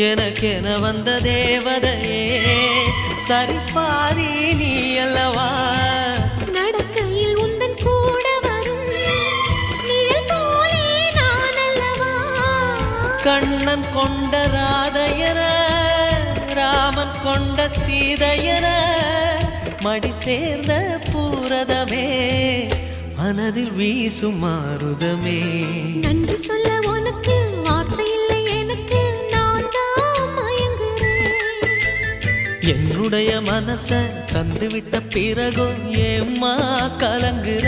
எனக்கென வந்த தேவதையே சரிபாதி நீ அல்லவா நடக்கையில் உந்தன் கூட வரும் நிழல் போலே நான் அல்லவா கண்ணன் கொண்ட ராதையர ராமன் கொண்ட சீதையர மடி சேர்ந்த பூரதமே மனதில் வீசும் மாருதமே நன்றி சொல்ல உனக்கு வார்த்தை இல்லை எனக்கு நான் தான் மயங்குறேன் என்னுடைய மனச தந்துவிட்ட பிறகும் ஏம்மா கலங்குற